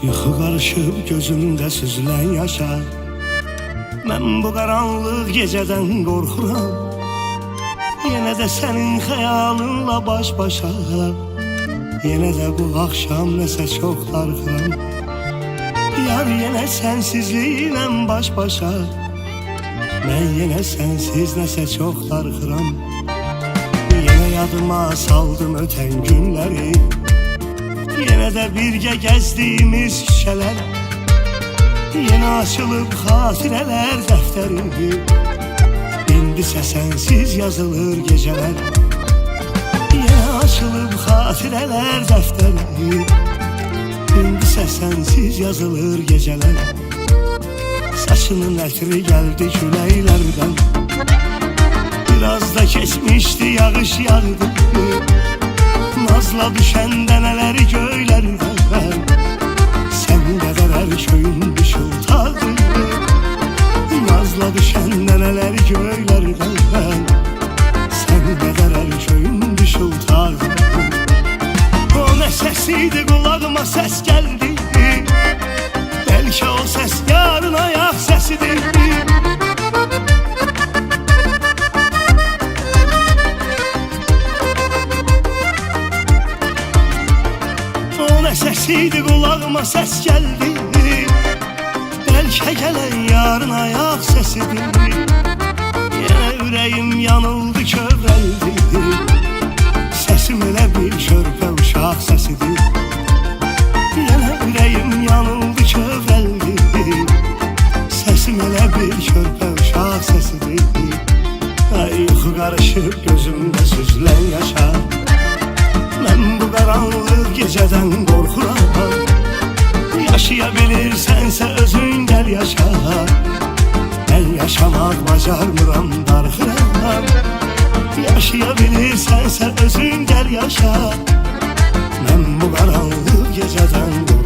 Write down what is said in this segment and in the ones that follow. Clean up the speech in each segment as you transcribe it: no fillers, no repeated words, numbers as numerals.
Yuxu qarışıb gözümdə süzülən yaşa. Mən bu qaranlıq gecədən qorxuram. Yenə də sənin xəyalınla baş-başa. Yenə də bu axşam nəsə çox darxıram. Yar yenə sənsizliklə baş-başa. Mən yenə sənsiz nəsə çox darxıram. Yenə yadıma saldım ötən günləri. Yenə də birgə gəzdiyimiz şişələr. Yenə açılıb xatirələr dəftəri. İndisə sənsiz yazılır gecələr. Yenə açılıb xatirələr dəftəri. İndisə sənsiz yazılır gecələr. Saçının ətri gəldi küləklərdən. Biraz da keçmişdi yağış yağdı. Nazla düşən dənələri göylərdən. Sən qədər hər köyün ışıltadı. Nazla düşən dənələri göylərdən. Sən qədər hər köyün ışıltadı. O nə səsiydi, qulağıma səs gəldi. Bəlkə o səs yarın ayaq səsidir. Səsiydi, qulağıma səs gəldi. Bəlkə gələn yarın ayaq səsidir. Yenə ürəyim yanıldı, kövrəldi. Səsim elə bir körpə uşaq səsidir. Yenə ürəyim yanıldı, kövrəldi. Səsim elə bir körpə uşaq səsidir. Yuxu qarışıb gözümdə süzülən yaşa. Mən bu qaranlıq gecədən qorxuram. Yaşaya bilirsənsə özün gəl yaşa. Mən yaşamaq bacarmıram, darxıram. Yaşaya bilirsənsə özün gəl yaşa. Mən bu qaranlıq gecədən qorxuram.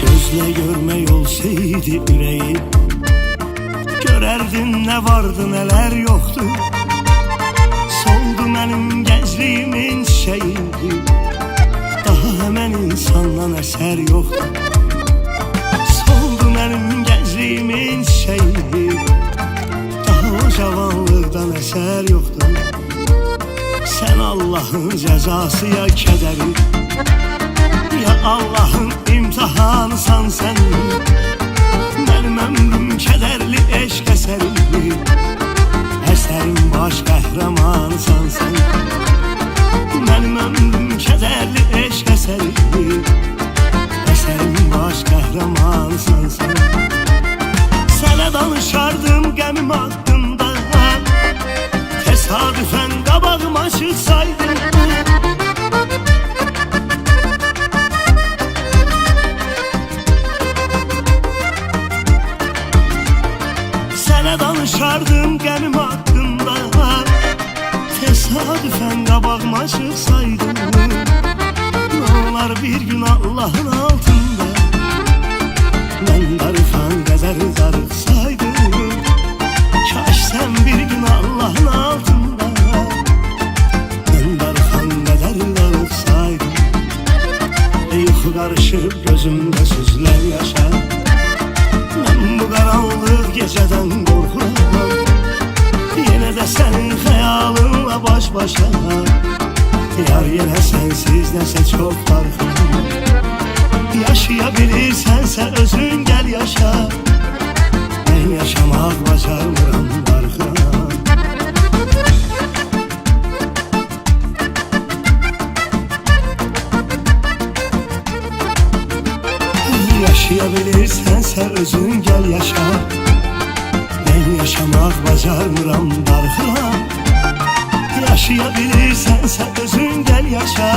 Gözlə görmək olsaydı ürəyi, görərdin nə vardı, nələr yoxdu. Soldu mənim gəncliyimin çiçəyi. Daha həmən insandan əsər yoxdu. Soldu mənim gəncliyimin çiçəyi. Daha o cavanlıqdan əsər yoxdu. Sən Allahın cəzası ya kədəri, ya Allahın imtihanısan sən. Mənim ömrüm kədərli eşq əsəri. Əsərin baş qəhrəmanısan sən. Mənim ömrüm kədərli eşq əsəri. Əsərin baş qəhrəmanısan sən. Sənə danışardım qəmim haqqında. Təsadüfən qabağıma çıxsaydın. Danışardım qəmim haqqında. Təsadüfən qabağıma çıxsaydın. Nə olar bir gün Allahın altında. Mən darıxan qədər darıxsaydım. Kaş sən bir gün Allahın altında. Mən darıxan qədər darıxsaydım. Yuxu qarışıb gözümdə süzülən yaşa. Mən bu qaranlıq gecədən qorxuram. Yenə də sənin xəyalınla baş-başa. Yar yenə sənsiz nəsə çox darxıram. Yaşaya bilirsənsə özün gəl yaşa. Mən yaşamaq bacarmıram, darxıram. Yaşaya bilirsənsə özün gəl yaşa. Mən yaşamaq bacarmıram, darxıram. Yaşaya bilirsənsə özün gəl yaşa.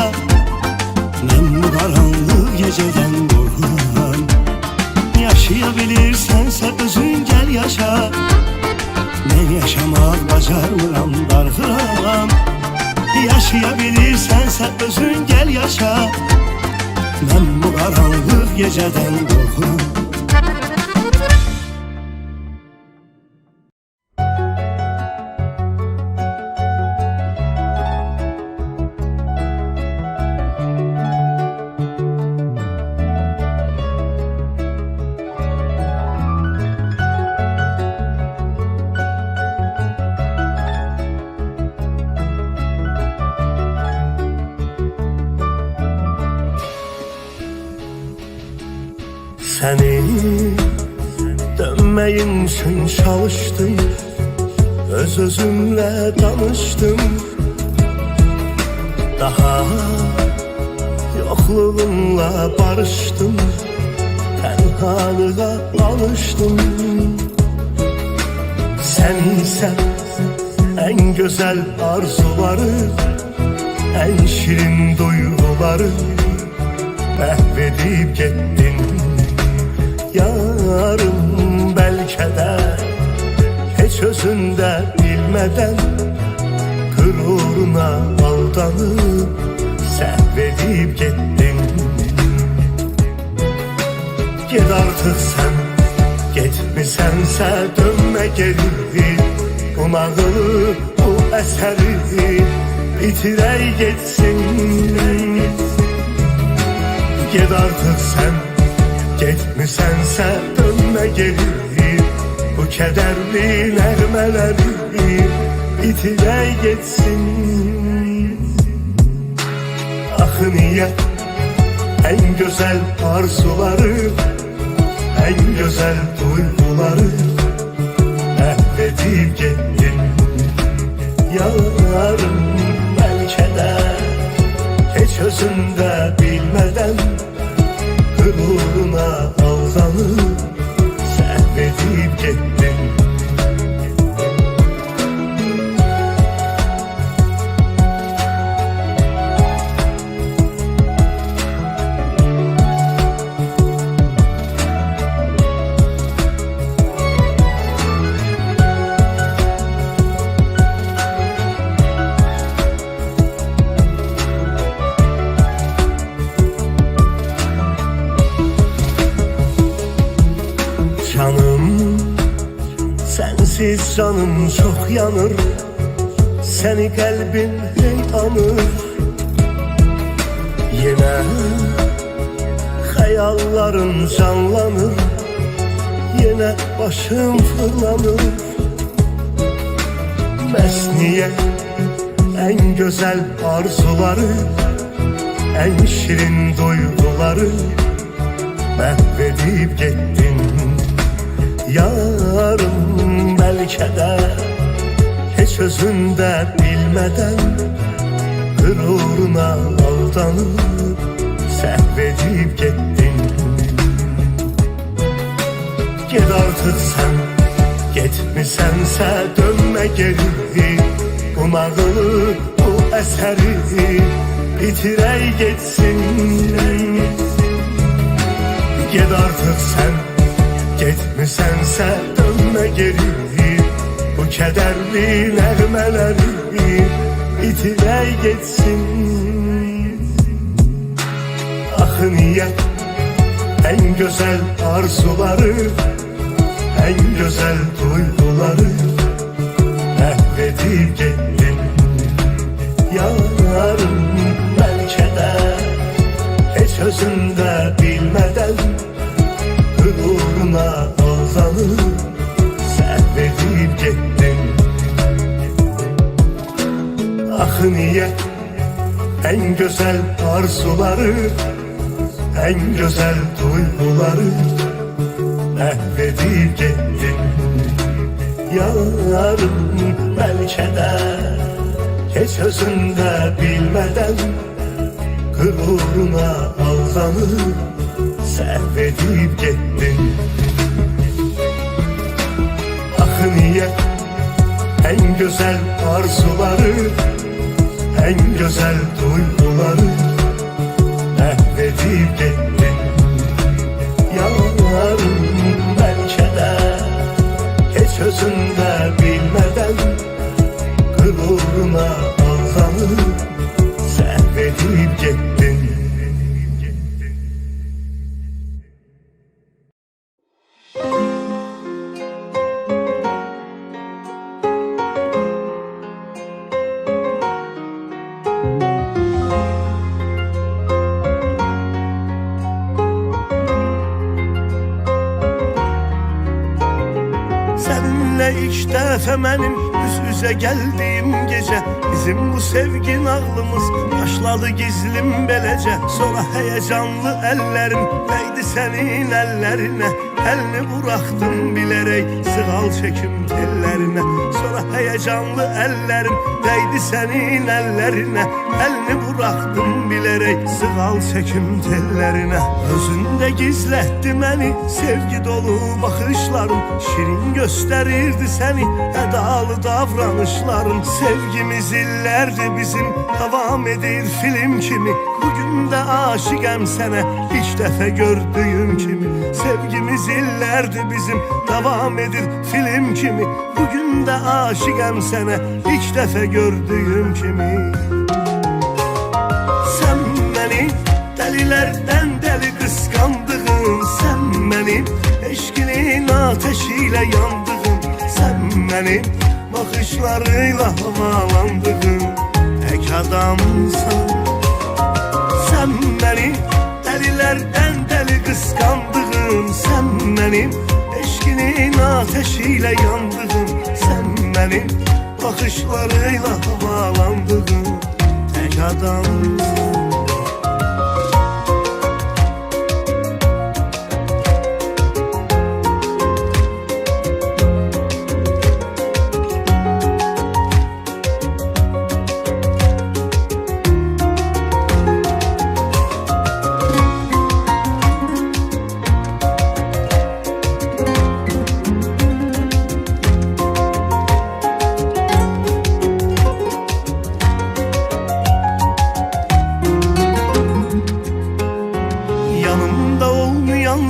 Mən bu qaranlıq gecədən qorxuram. Yaşaya bilirsənsə özün gəl yaşa. Mən yaşamaq bacarmıram, darxıram. Yaşaya bilirsənsə özün gəl yaşa. Mən bu qaranlıq gecədən qorxuram. Səni dönməyin üçün çalışdım, öz-özümlə danışdım. Daha yoxluğunla barışdım, tənhalığa alışdım. Sən isə ən gözəl arzuları, ən şirin duyğuları məhv edib getdin. Yarım belki de hiç özünde bilmeden gururuna aldanıp səhvedip gittin. Ged artık sen, getmisense dönme geri. Bu nağılı, bu əsəri bitirək getsin. Ged artık sen, getmisense dönme geri. Bu kederli nəğmələri bitirək getsin. Axı niyə en güzel arzuları, en güzel duyguları məhv edib getdin. Yarım bəlkə də heç özündə bilmədən gururuna aldanıp səhvedib getdin. Canım, sensiz canım çok yanır. Seni kalbin hey anır. Yine hayallerin canlanır. Yine başım fırlanır. Mesniye en güzel arzuları, en şirin duyguları mahvedip gittin. Yarım belki de hiç özünde bilmeden gururuna aldanıp səhvedib getdin. Ged artık sen, getmisense dönme geri. Bu nağılı, bu əsəri bitirək getsin. Ged artık sen, getmisense dönme geri. Bu kederli nəğmələri bitirək getsin. Axı niyə en güzel arzuları, en güzel duyguları məhv edib getdin. Yarım bəlkə də heç özündə bilmədən gururuna aldanıp səhvedib getdin. Axı niyə en güzel arzuları, en güzel duyguları məhv edib getdin. Yarım bəlkə də heç özündə bilmədən gururuna aldanıp səhvedib getdin. Axı niyə güzel duyguları mahvedip gittin. Yarım belki de hiç özünde bilmeden gururuna aldanıp sehvedip gittin. Seninle ilk defa benim yüz yüze geldiğim gece, bizim bu sevgi nağlımız başladı gizlim belece. Sonra heyecanlı ellerim değdi senin ellerine, elini bıraktım bilerek sığal çekim tellerine. Sonra heyecanlı ellerim değdi senin ellerine, elini bıraktım bilerek sığal çekim tellerine. Özünde gizletti beni sevgi dolu bakışlarım, şirin gösterirdi seni edalı davranışların. Sevgimiz illerdi bizim, devam edir film kimi. Bugün de aşıkım sana ilk defa gördüğüm kimi. Sevgimiz illerdi bizim, devam edir film kimi. Bugün de aşıkım sana ilk defa gördüğüm kimi. Sen beni delilerden deli kıskandığın, sen benim eşkinin ateşiyle yandığın, sen benim bakışlarıyla havalandığın tek adamsın. Sen beni delilerden deli kıskandığın, sen benim eşkinin ateşiyle yandığın, sen benim bakışlarıyla havalandığın tek adamsın.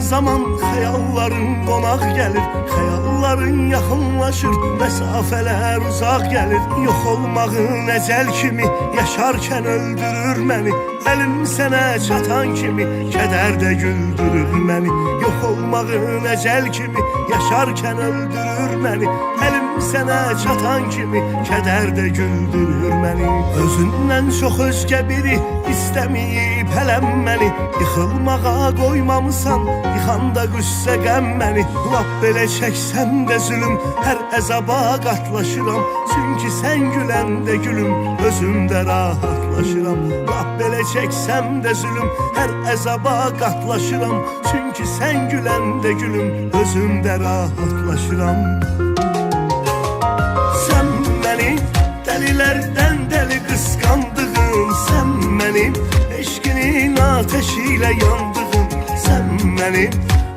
Zaman hayalların konak gelir, hayalların yakınlaşır, mesafeler uzak gelir. Yok olmağın ecel kimi, yaşarken öldürür beni. Elim sana çatan kimi, keder de güldürür beni. Yok olmağın ecel kimi, yaşarken öldürür beni. Elim sana çatan kimi, keder de güldürür beni. Özünden çok özge biri istemeyip elenmeni, yıkılmağa koymamısan yıkanda qüssə qəm məni. Lap belə çəksəm də zülüm, hər əzaba qatlaşıram. Çünki sən güləndə gülüm, özümdə rahatlaşıram. Lap belə çəksəm də zülüm, hər əzaba qatlaşıram. Çünki sən güləndə gülüm, özümdə rahatlaşıram. Sən məni dəlilərdən dəli qıskandığın, sən mənim eşkinin ateşiyle yandığın, sen benim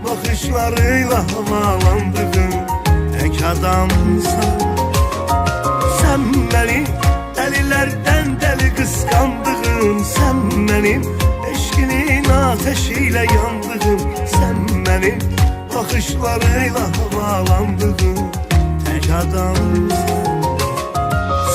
bakışlarıyla havalandığın tek adamsın. Sen beni delilerden deli kıskandığın, sen benim eşkinin ateşiyle yandığın, sen benim bakışlarıyla havalandığın tek adamsın.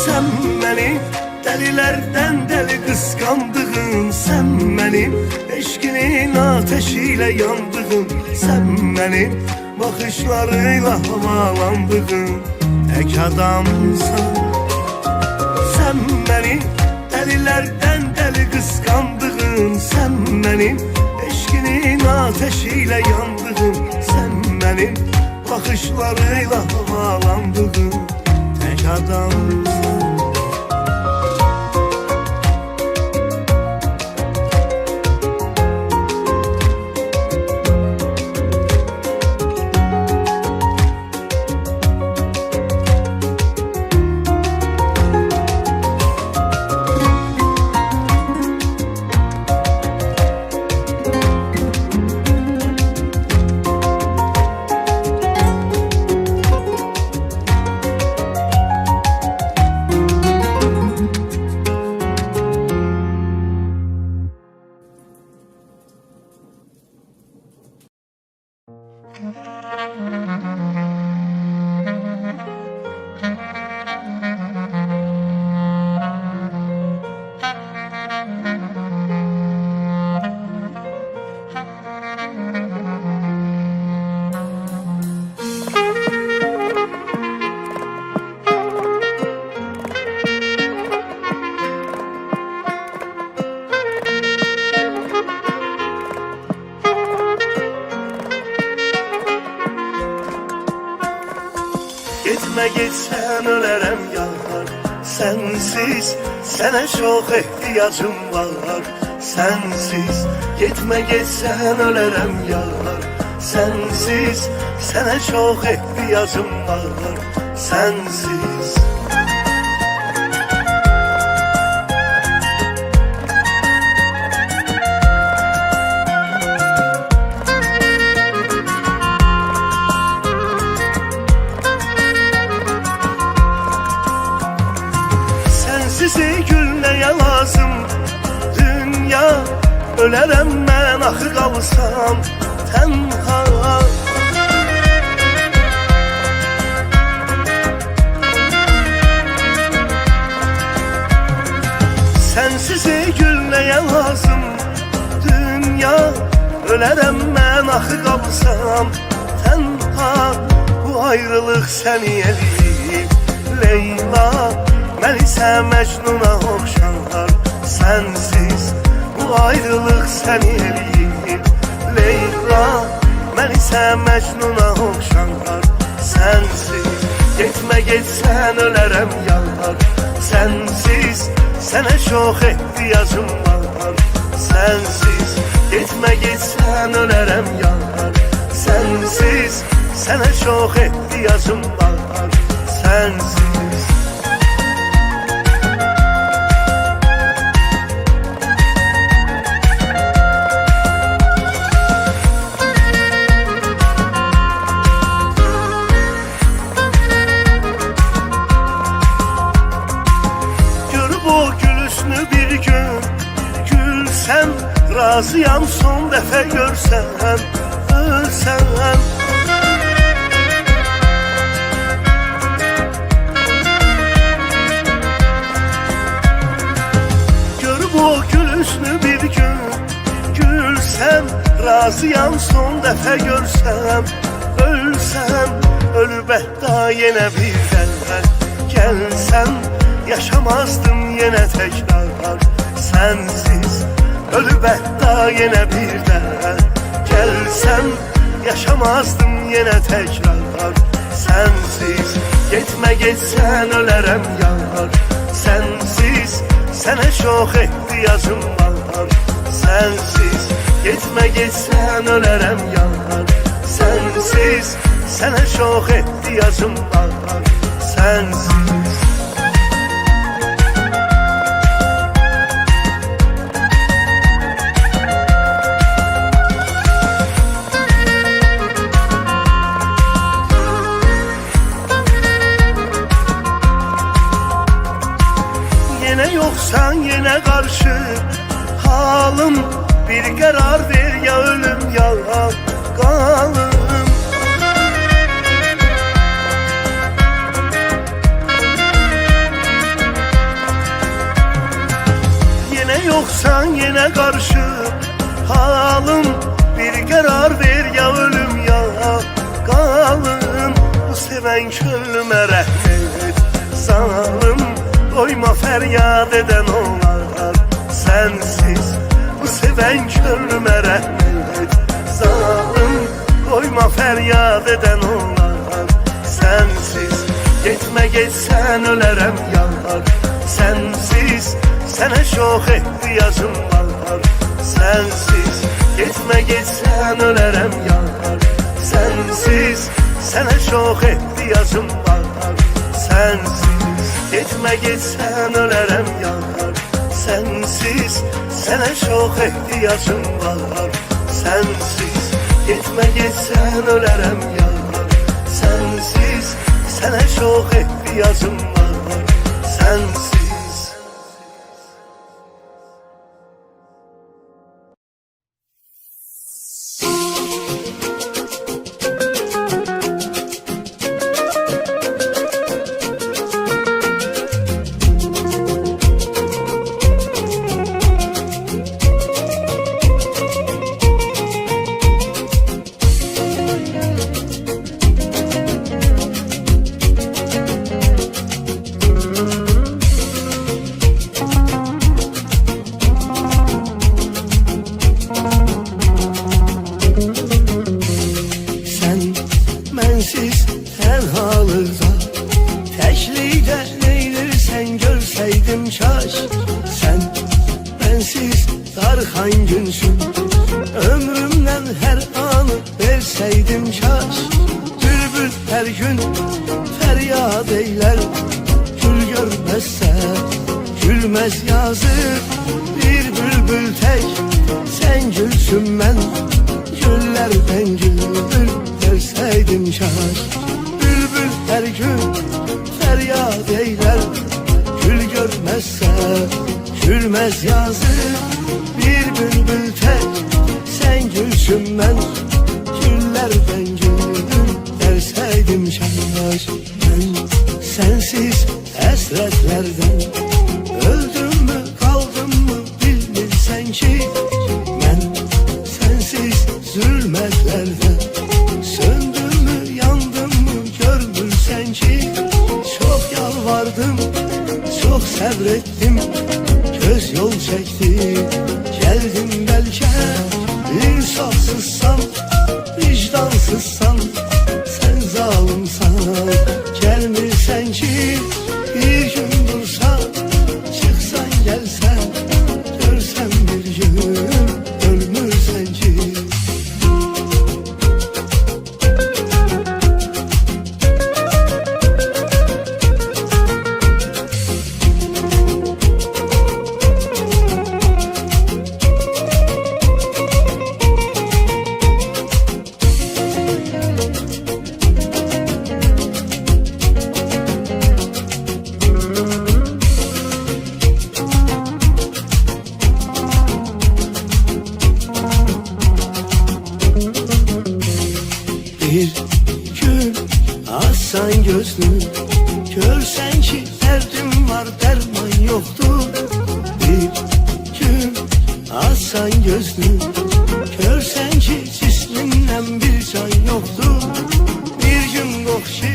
Sen beni delilerden deli kıskandığın, sen benim eşkinin ateşiyle yandığın, sen benim bakışlarıyla havalandığın tek adamsın. Sen beni delilerden deli kıskandığın, sen benim eşkinin ateşiyle yandığın, sen benim bakışlarıyla havalandığın tek adamsın. Gitme gitsen ölerem yar, sensiz sana çok ihtiyacım var. Sensiz gitme gitsen ölerem yar, sensiz sana çok ihtiyacım var. Sensiz. Sizi gülmeye lazım dünya, ölərəm mən axı qalsam tənha. Sensizi gülmeye lazım dünya, ölərəm mən axı qalsam tənha. Bu ayrılıq səni eləyib Leyla, mən isə Məcnuna oxşar. Sensiz bu ayrılıq səni eləyib Leyla, mən isə Məcnuna oxşar. Sensiz getmə getsən ölərəm yar, sensiz sənə çox ehtiyacım var. Sensiz getmə getsən ölərəm yar, sensiz sənə çox ehtiyacım var. Sensiz. O gülüşünü bir gün gülsem, razıyam son dəfə görsəm, ölsəm. Görüb o gülüşünü bir gün gülsəm, razıyam son dəfə görsəm, ölsəm. Ölüb hətta yenə bir dəfə gəlsəm, yaşamazdım yine tekrar sensiz. Ölüb hətta yenə bir də gəlsəm, yaşamazdım yenə tekrar sensiz. Getmə getsən ölərəm yar, sensiz sənə çox ehtiyacım var. Sensiz getmə getsən ölərəm yar, sensiz sənə çox ehtiyacım var. Sensiz. Yine yoksan yine karşı halım, bir karar ver ya ölüm ya kalım. Yine yoksan yine karşı halım, bir karar ver ya ölüm ya kalım. Bu seven könlüme rahmet zalim, doyma feryat eden olar sensiz. Bu seven könlüme rahmet zalim, doyma feryat eden olar sensiz. Getmə getsən ölərəm yar, sensiz sənə çox ehtiyacım var. Sensiz getmə getsən ölərəm yar, sensiz sənə çox ehtiyacım var. Sensiz getmə getsən ölərəm yar, sensiz sənə çox ehtiyacım var. Sensiz getmə getsən ölərəm yar, sensiz sənə çox ehtiyacım var. Sensiz. verseydim kaş. Bülbül her gün feryat eyler, gül görmezse gülmez yazık. Bir bülbül tek sen gülsün, ben güllerden gül verseydim kaş. Bülbül her gün feryat eyler, gül görmezse gülmez yazık. Bir bülbül tek sen gülsün, ben güllerden gül verseydim kaş. Ben sensiz hasretlerden öldüm mü kaldım mı bilmirsen ki. Ben sensiz zulmetlerden söndüm mü yandım mı görmürsen ki. Çok yalvardım, çok sabrettim, göz yol çekti geldim belki. İnsafsızsan, vicdansızsan, sen zalimsan, gelmirsen ki. Bir gün dursan, çıksan gelsen, görsen bir gün ölmürsen ki. Bir gün açsan gözlü, görsen ki derdim var derman yoktur. Bir gün açsan gözlü, görsen ki cisminden bir can yoktur. Bir gün yok ki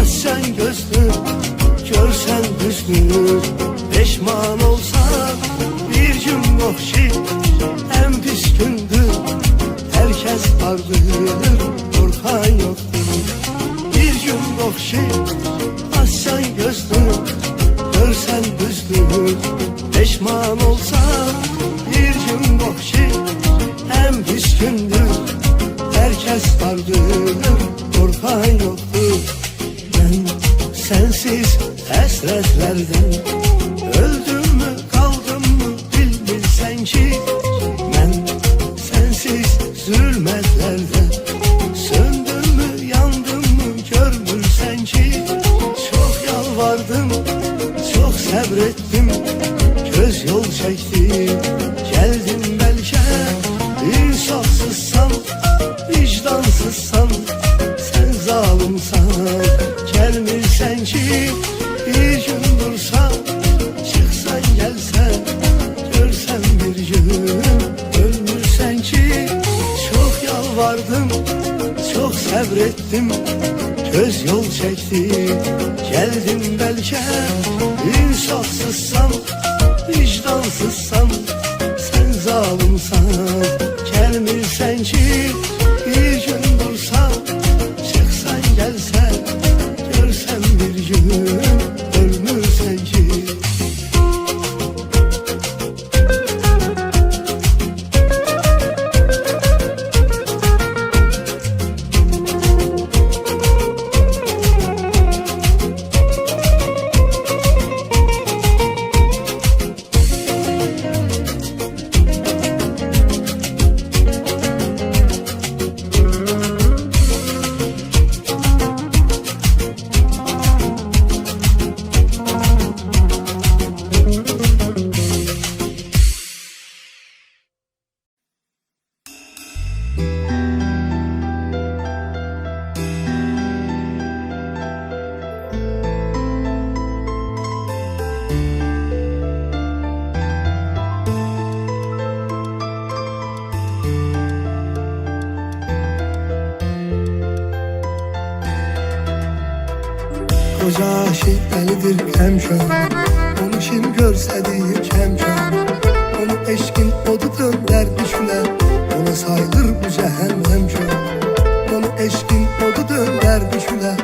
açsan gözlü, görsen hüznü peşman olsan. Bir gün yok ki en pis gündür, herkes vardır, korkan yoktur. Bir gün yok ki açsan gözlü, görsen hüznü peşman olsan. Bir gün yok ki en pis gündür, herkes vardır, korkan yoktur. Ben sensiz hasretlerden öldüm mü kaldım mı bilmirsen ki. Ben sensiz zulmetlerden söndüm mü yandım mı görmürsen ki. Çok yalvardım, çok sabrettim, göz yol çektim geldim belki. İnsafsızsan, vicdansızsan, sen zalimsan, gelmirsen ki. Bir gün dursan, çıksan gelsen, görsen bir gün ölmürsen ki. Çok yalvardım, çok sabrettim, göz yol çektim geldim belki. İnsafsızsan, vicdansızsan, sen zalimsan, gelmirsen ki. Bir gün dursan, çıksan gelsen, görsen bir gün ölmürsen ki. Koca aşık delidir hemşah, onu kim görse deyir hemşah. Onu eşkin odu dönder düşüle, ona sayılır bu cehennem şah. Onu eşkin odu dönder düşüle,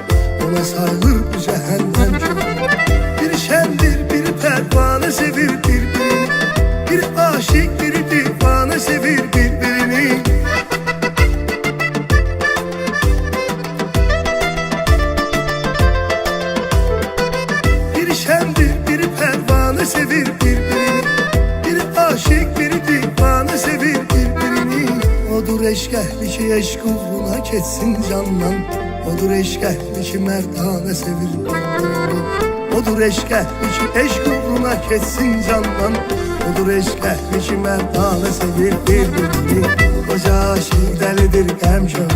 ona sayılır bu cehennem şah. Bir şendir, bir pervane sevir birbirini, bir aşık, bir divane sevir birbirini. kişi eşk uğruna ketsin candan. Odur eşk ehli ki merdane sevir. Odur eşk ehli ki eşk uğruna ketsin candan. Odur eşk ehli ki merdane sevir birbirini. Koca aşık delidir hemşör,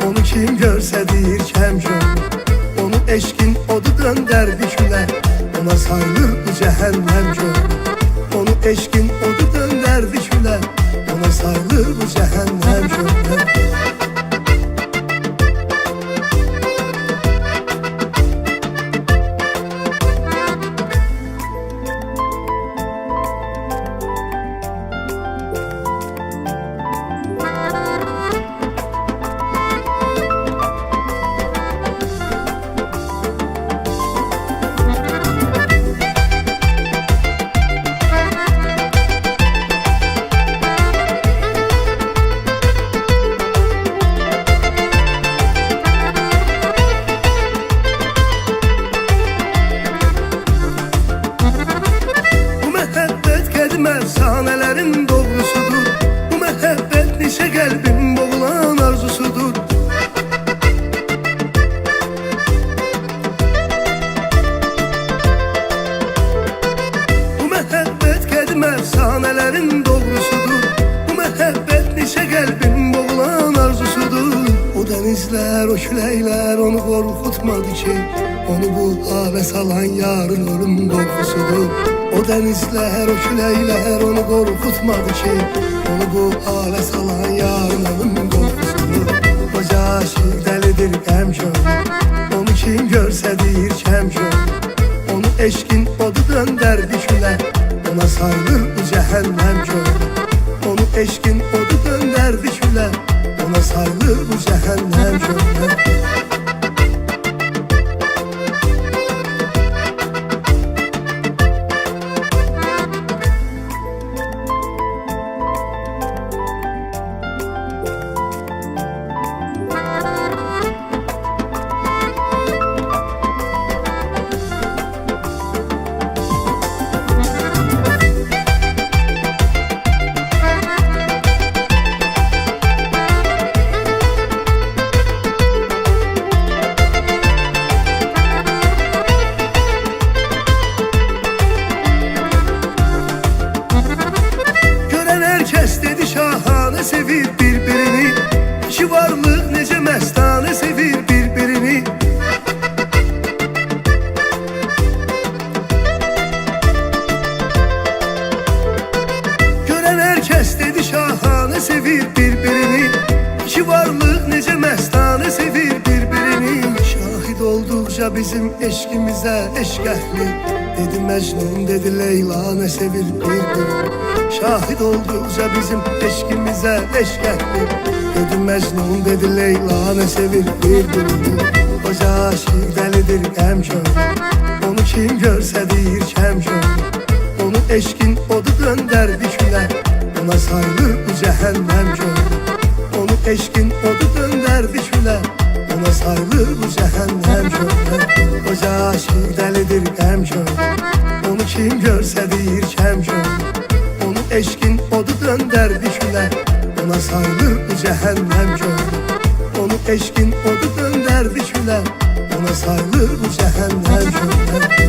onu kim görse deyir hemşör. Onu eşkin odu dönderdi küle, ona sayılır bu cehennem kör. Onu eşkin odu dönderdi küle, ona sayılır bu cehennem kör. Efsanelerin doğrusudur. Bu mehabbet nice kalbin boğulan arzusudur. Bu mehabbet kedim efsanelerin doğrusudur. Bu mehabbet nice kalbin boğulan arzusudur. O denizler, o küleyler onu korkutmadı ki, onu bu hale salan yarın ölüm korkusudur. O denizler, o küleyler onu korkutmadı ki, onu bu hale salan yarın ölüm korkusudur. Koca aşık delidir hemşör, onu kim görse deyir hemşör. Onu eşkin odu dönderdi küle, ona sayılır bu cehennem kör. Onu eşkin odu dönderdi küle, ona sayılır bu cehennem kör. Herkes dedi şahane sevir birbirini. İki varlık nece mestane sevir birbirini. Gören herkes dedi şahane sevir birbirini. İki varlık nece mestane sevir birbirini. Şahit oldukça bizim eşkimize eşk ehli, dedi Mecnun dedi Leyla ne sevir birbirini. Şahit oldukça bizim eşkimize eşk ehli, dedi Mecnun dedi Leyla ne sevir birbirini. Koca aşık delidir hemşör, onu kim görse deyir hemşör. Onu eşkin odu dönderdi küle, ona sayılır bu cehennem kör. Onu eşkin odu dönderdi küle, ona sayılır bu cehennem kör. Koca aşık delidir hemşör, onu kim görse deyir hemşör. Onu eşkin odu dönderdi küle, ona sayılır bu cehennem kör. Onu eşkin odu dönderdi küle, ona sayılır bu cehennem kör.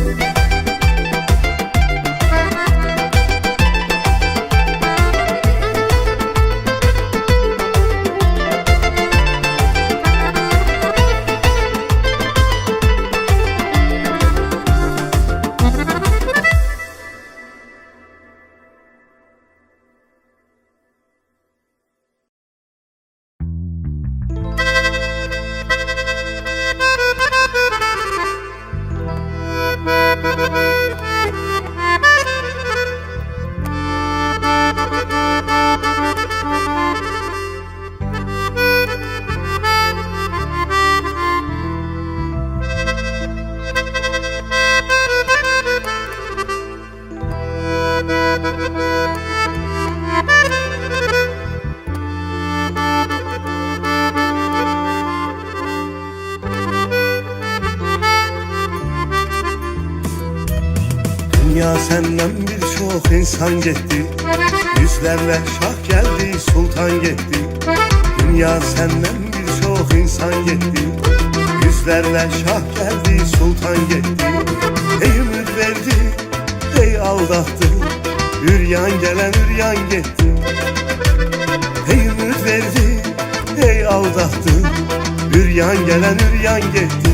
Dünya senden birçok insan gitti, yüzlerle şah geldi sultan gitti. Dünya Dünya senden birçok insan gitti, yüzlerle şah geldi, sultan gitti. Ey ümit verdi, ey aldattı, üryan gelen üryan gitti. Ey ümit verdi, ey aldattı, üryan gelen üryan gitti.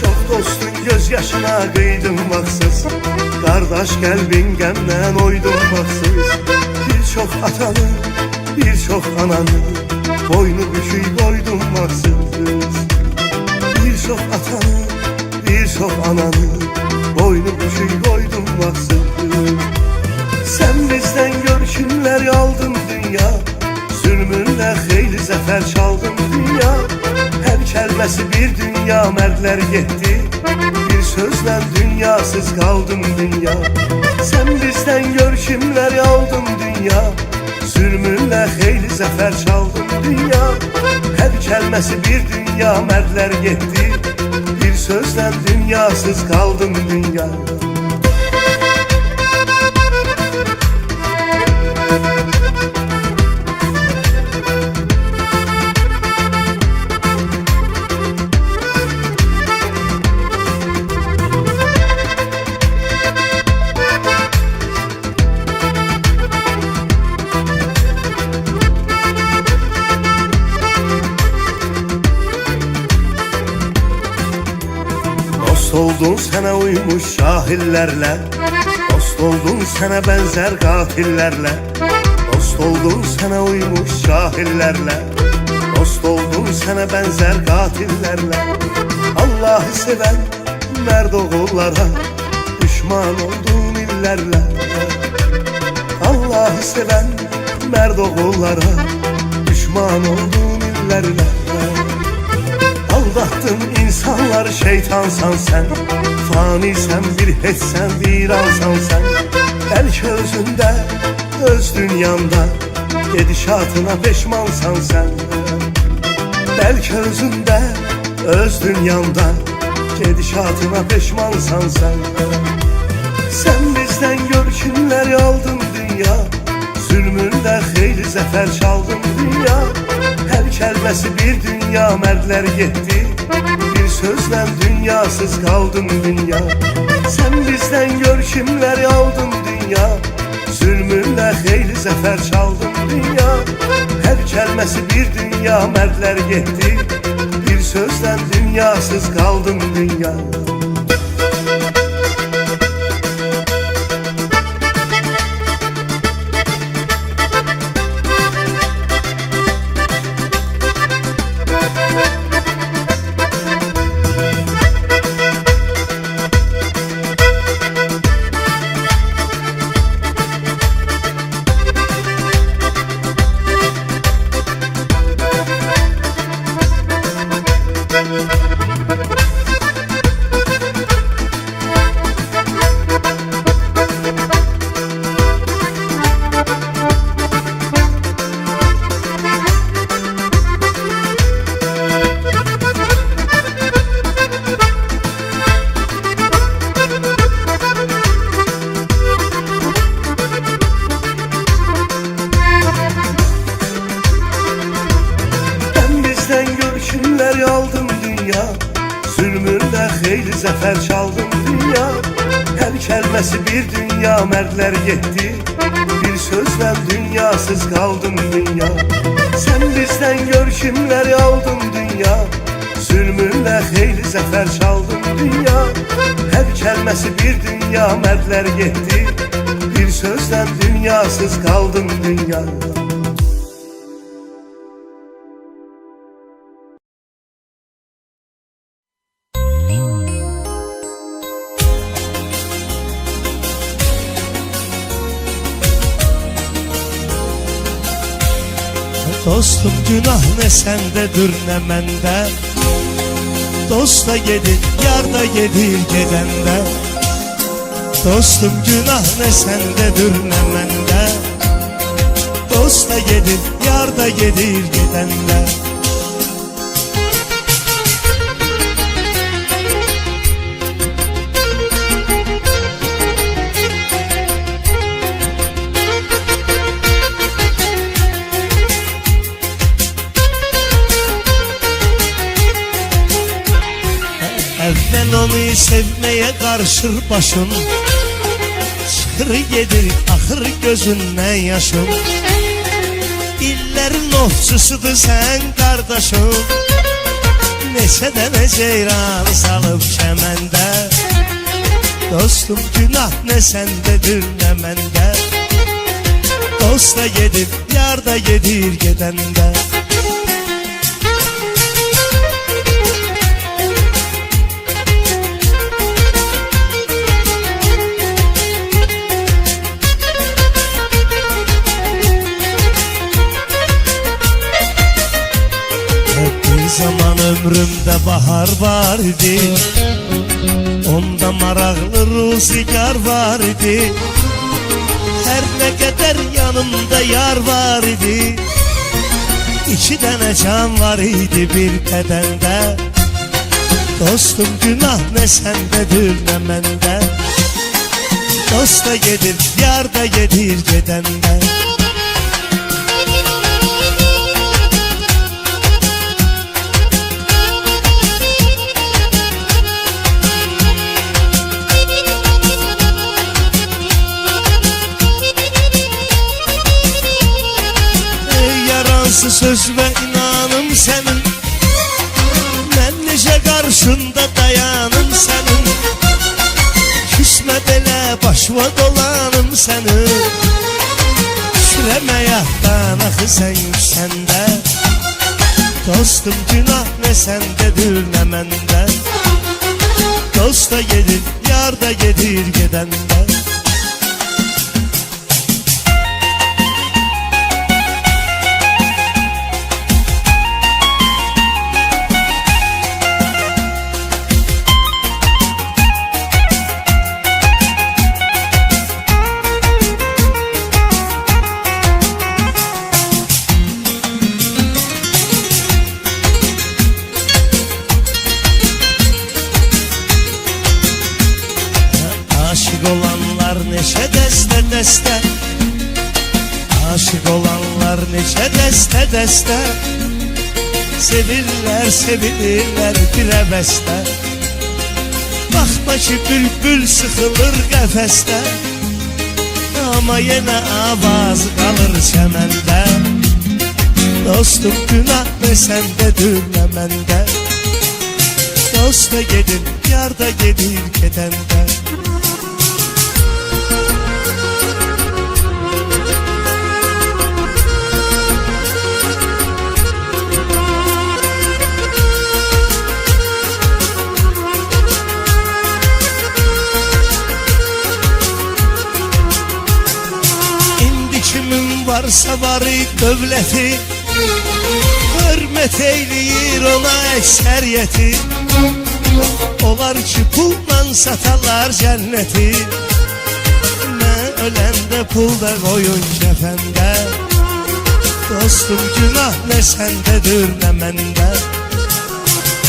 Çok dostun gözyaşına kıydım baksız, kardeş kalbin gemden oydum baksız. Birçok atanı, birçok ananı, boynu bükük koydum baksız. Birçok atanı, birçok ananı, boynu bükük koydum baksız. Sen bizden görkümler aldın dünya, zulmünle xeyli zafer çaldın dünya. Her kelmesi bir dünya, mertler gitti, bir sözle dünyasız kaldım dünya. Sen bizden görkümler aldın dünya, zulmünle xeyli zafer çaldın dünya. Her kelmesi bir dünya, mertler gitti, bir sözle dünyasız kaldım dünya. Dost oldun sana uymuş şahillerle, dost oldun sana benzer katillerle. Dost oldun sana uymuş şahillerle, dost oldun sana benzer katillerle. Allah'ı seven merd oğullara, düşman oldun illerle. Allah'ı seven merd oğullara, düşman oldun illerle. Aldattın insanlar, şeytansan sen, fani sen, bir hiçsen, viransan sen. Belki özünde, öz dünyanda, gedişatına peşmansan sen. Belki özünde, öz dünyanda, gedişatına peşmansan sen. Sen bizden görkümler aldın dünya, zulmünde xeyli zafer çaldın dünya. Her kelmesi bir dünya, mertler gitti, bir sözle dünyasız kaldım dünya. Sen bizden görkümler aldın dünya, zulmünle xeyli zafer çaldın dünya. Her kelmesi bir dünya, mertler gitti, bir sözle dünyasız kaldım dünya. Görkümler aldım dünya, zulmünde xeyli zafer çaldım dünya. Her kelmesi bir dünya, mertler gitti, bir sözle dünyasız kaldım dünya. Sen bizden görkümler aldın dünya, zulmünde xeyli zafer çaldım dünya. Her kelmesi bir dünya, mertler gitti, bir sözle dünyasız kaldım dünya. Dostum günah ne sendedir ne mende, dosta gedir yar da gedir gedende. Dostum günah ne sendedir ne mende, dosta gedir yar da gedir gedende. Sen onu sevmeye karşır başın, çıkır gedir akır gözünden yaşın. İllerin ovçusudur sen kardeşim, neçə dənə ceyran salıb kəməndə. Dostum günah ne sendedir ne mende, dost da gedir yar da gedir gedende. Bir zaman ömrümde bahar var idi, onda maraqlı ruzigar var idi. Her ne kadar yanımda yar var idi, İki tane can var idi bir bedende. Dostum günah ne sendedir ne mende, dost da gedir yar da gedir gedende. Söz ve inanım senin, ben nice karşında dayanım senin. Küsme bele başıma dolanım senin, süreme yahtan akı sen yüksende. Dostum günah ne sendedir ne mende, dost da gedir yar da gedir gedende. Aşık olanlar neçe deste deste, aşık olanlar neçe deste deste. Sevilirler sevilirler bir beste, bakma ki bülbül sıkılır kafeste, ama yine avaz kalır çemende. Dostum günah ne sendedir ne mende, dost da gedir yar da gedir gedende. Kimin varsa varı dövləti, hürmet eyleyir ona ekseriyeti. Olar ki pulla satarlar cenneti, ne ölende pulda koyun kefende. Dostum günah ne sendedir ne mende,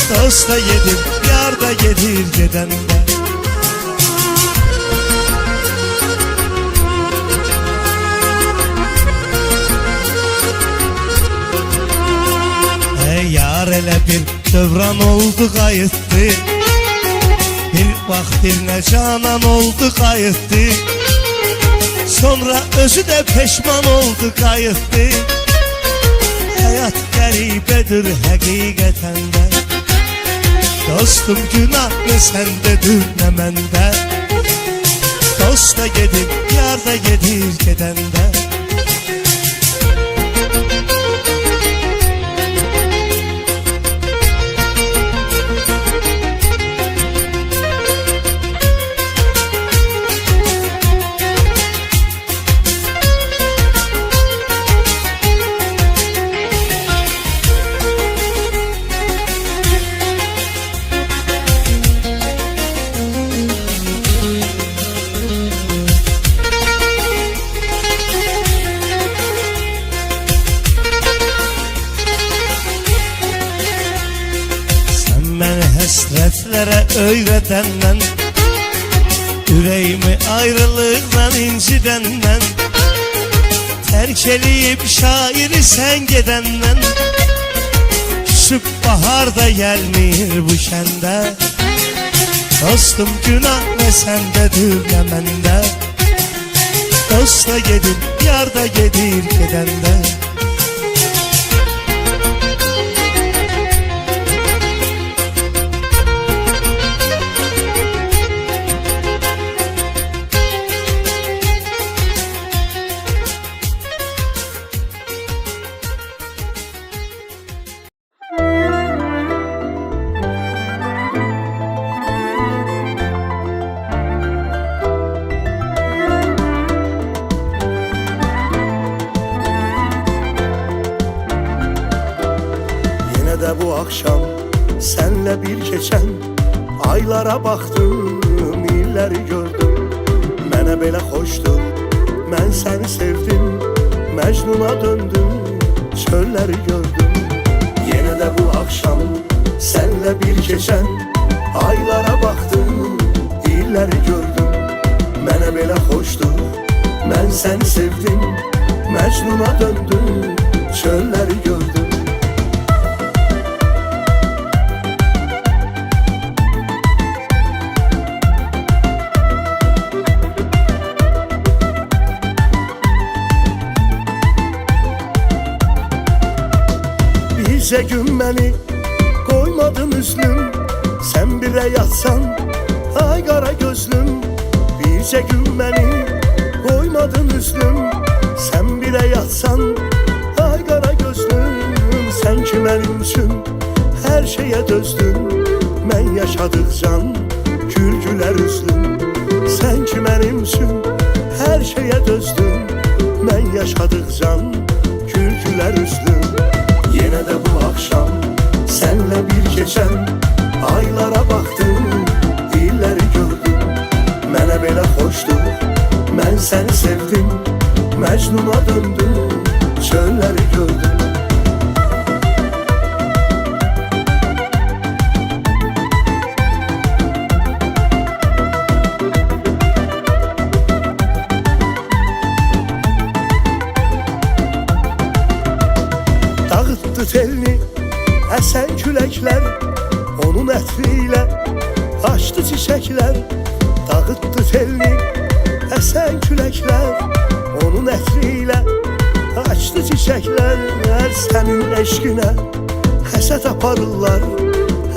dost da yedir yar da gedir gedende. Yar elə bir dövran oldu qayıtdı, bir vaxt dilinə canan oldu qayıtdı. Sonra özü də peşman oldu qayıtdı. Həyat qəribədir həqiqətən də, dostum günah ne səndedir nə məndə, dost da gedir yar da gedir gedəndə. Həsrətlere öyrədəndən, ürəyimi ayrılıqdan incidəndən, tərk eləyib şairi sən gedəndən, küsüb bahar da gəlmir bu kəndə. Dostum günah ne sendedir ne mende. Dost da gedir, yar da gedir gedende. Yine de bu akşam senle bir geçen aylara baktım, illeri gördüm. Mənə belə xoşdur, mən səni sevdim, Məcnuna döndüm, çölləri gördüm. Yine de bu akşam senle bir geçen aylara baktım, illəri gördüm. Mənə belə xoşdur, mən səni sevdim, Məcnuna döndüm, çölləri gördüm. Bircə gün məni qoymadın üzlüm, sən birə yatsan, ay qara gözlüm. Bircə gün məni qoymadın üzlüm, sən birə yatsan, ay qara gözlüm. Sən ki mənim üçün hər şeyə dözdün, mən yaşadıqca gül-gülər üzlüm. Sən ki mənim üçün hər şeyə dözdün, mən yaşadıqca gül-gülər üzlüm. Yine de bu akşam senle bir geçen aylara baktım, illeri gördüm. Mənə belə xoşdur, mən səni sevdim, Məcnuna döndüm, çölləri gördüm. Dağıttı telini esen küləklər, onun ətriyle açtı çiçəklər. Dağıttı telini esen küləklər, onun ətriyle açtı çiçəklər. Sənin eşqinə həsət aparırlar,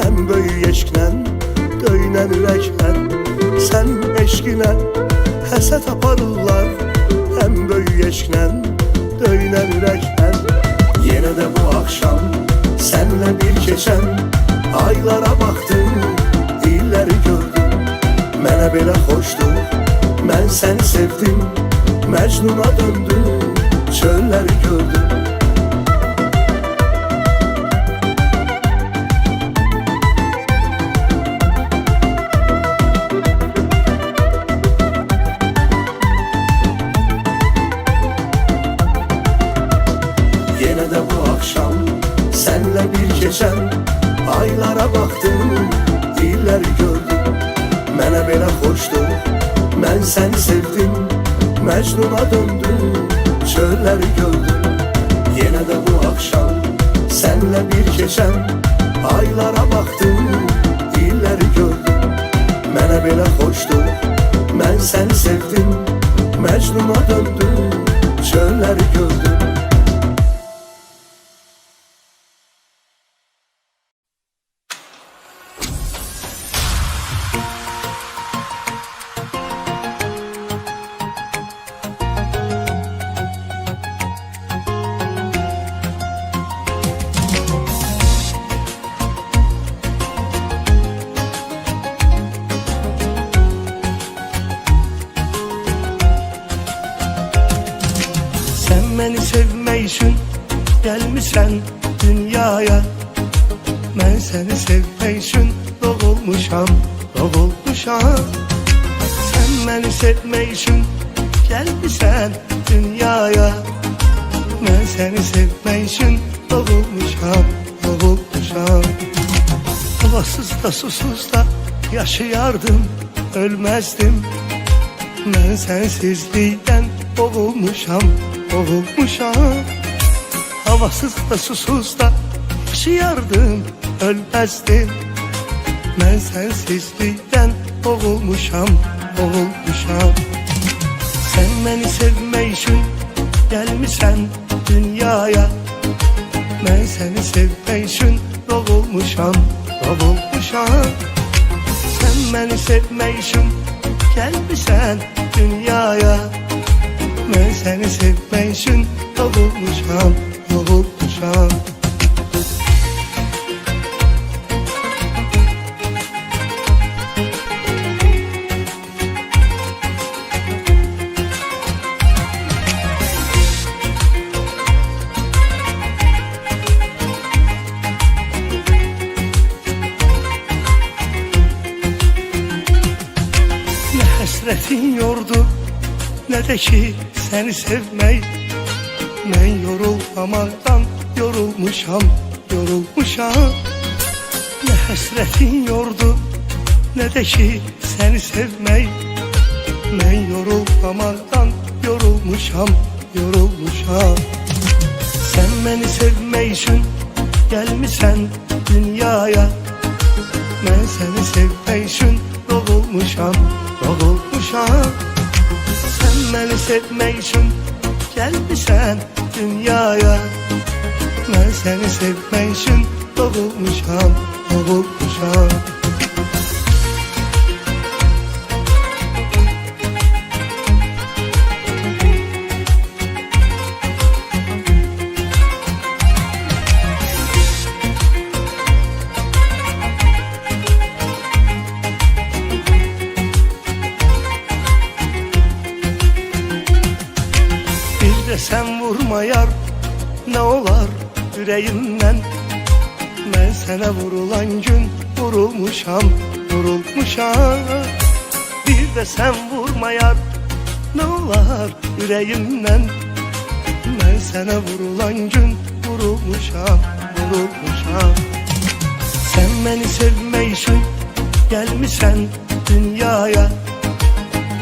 həm böyük eşqlə döyünən ürəklər. Sənin eşqinə həsət aparırlar, həm böyük eşqlə döyünən ürəklər. Yine de bu akşam senle bir geçen aylara baktım, illeri gördüm. Mənə belə xoşdur, mən səni sevdim, Məcnuna döndüm, çölləri gördüm. Yine de bu akşam senle bir geçen aylara baktım, illeri gördüm. Mənə belə xoşdur, mən səni sevdim, Məcnuna döndüm, çölləri gördüm. Yine de bu akşam senle bir geçen aylara baktım, illeri gördüm. Mənə belə xoşdur, mən səni sevdim, Məcnuna döndüm, çölləri gördüm. Məni sevmək üçün gəlmişsən dünyaya, mən səni sevmək üçün doğulmuşam. Sən məni sevmək üçün gəlmişsən dünyaya, mən səni sevmək üçün doğulmuşam. Havasız da susuz da yaşayardım, ölməzdim. Mən sensizlikdən boğulmuşam. Havasız da susuz da yaşayardım, ölməzdim. Mən sensizlikdən boğulmuşam, boğulmuşam. Sən məni sevmək üçün gəlmişsən dünyaya. Mən səni sevmək üçün doğulmuşam, doğulmuşam. Sən məni sevmək üçün gəlmişsən dünyaya. Mən səni sevmək üçün doğulmuşam, doğulmuşam. Həsrətin yordu, nə də ki səni sevmək. Mən yorulmamaqdan yorulmuşam, yorulmuşam. Nə həsrətin yordu, nə də ki səni sevmək. Mən yorulmamaqdan yorulmuşam, yorulmuşam. Sən məni sevmək üçün gəlmişsən dünyaya. Mən səni sevmək üçün doğulmuşam, doğulmuşam. Sən məni sevmək üçün gəlmişsən dünyaya. Mən səni sevmək üçün doğulmuşam, doğulmuşam. Sən vurma yar, nə olar ürəyimdən. Mən sənə vurulan gün vurulmuşam, vurulmuşam. Bir də sən vurma yar, nə olar ürəyimdən. Mən sənə vurulan gün vurulmuşam, vurulmuşam. Sən məni sevmək üçün gəlmişsən dünyaya.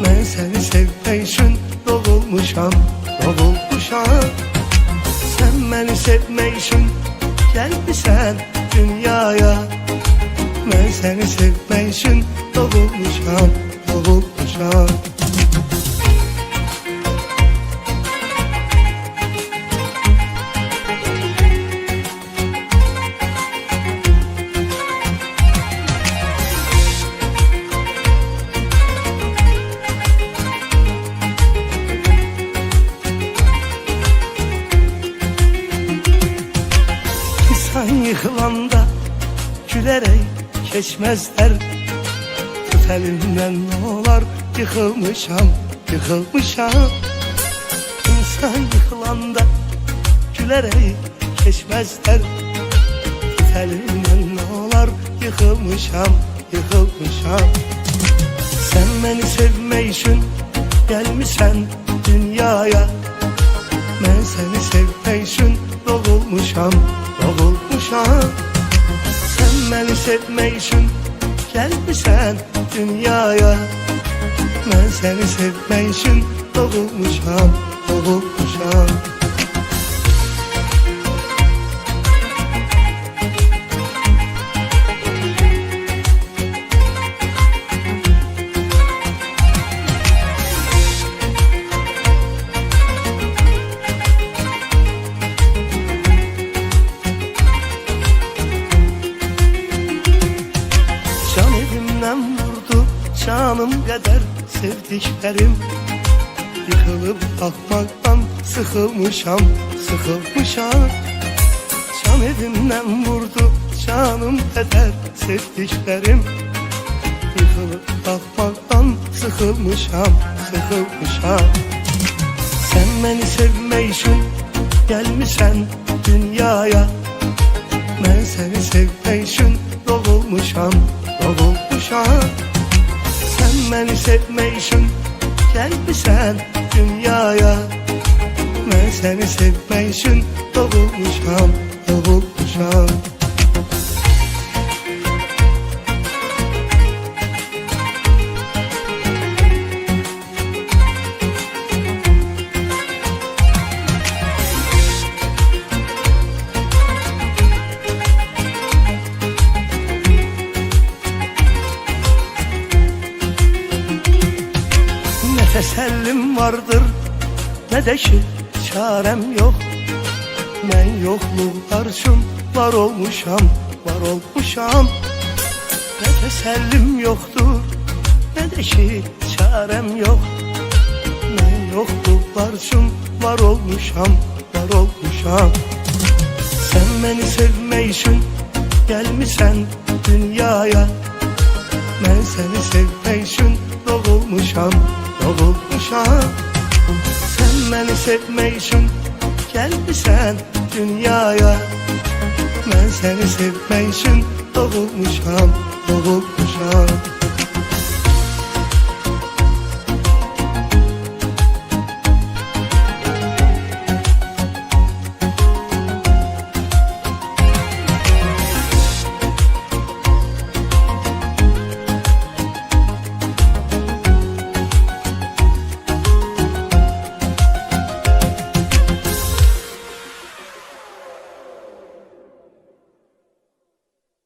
Mən səni sevmək üçün doğulmuşam, doğulmuşam. Sən məni sevmək üçün gəlmişsən dünyaya. Mən səni sevmək üçün doğulmuşam, doğulmuşam. İnsan yıkılanda gülerek geçmezler. Tut elimden ne olar yıkılmışam, yıkılmışam. İnsan yıkılanda gülerek geçmezler. Tut elimden ne olar yıkılmışam, yıkılmışam. Sen beni sevmek için gelmişsen dünyaya. Ben seni sevmek için doğulmuşam, doğulmuşam. Sen beni sevmek için gelmişsen dünyaya. Ben seni sevmek için doğulmuşam, doğulmuşam. Canım kadar sevdiklerim yıkılıp bakmaktan sıkılmışam, sıkılmışam. Can evimden vurdu canım kadar sevdiklerim yıkılıp bakmaktan sıkılmışam, sıkılmışam. Sen beni sevmek için gelmişsen dünyaya. Ben seni sevmek için doğulmuşam, doğulmuşam. Sen beni sevmek için gelmişsen dünyaya. Ben seni sevmek için doğulmuşam, doğulmuşam. vardır, ne de ki çarem yok. Ben yoxluqlar üçün var olmuşam, var olmuşam. Ne təsəllim yoxdur, ne de ki çarem yok. Ben yoxluqlar üçün var olmuşam, var olmuşam. Sen beni sevmək üçün gəlmisən dünyaya. Ben seni sevmək üçün doğulmuşam, doğulmuşam. Sen beni sevmək üçün gəlmisən dünyaya. Ben seni sevmək üçün doğulmuşam, doğulmuşam.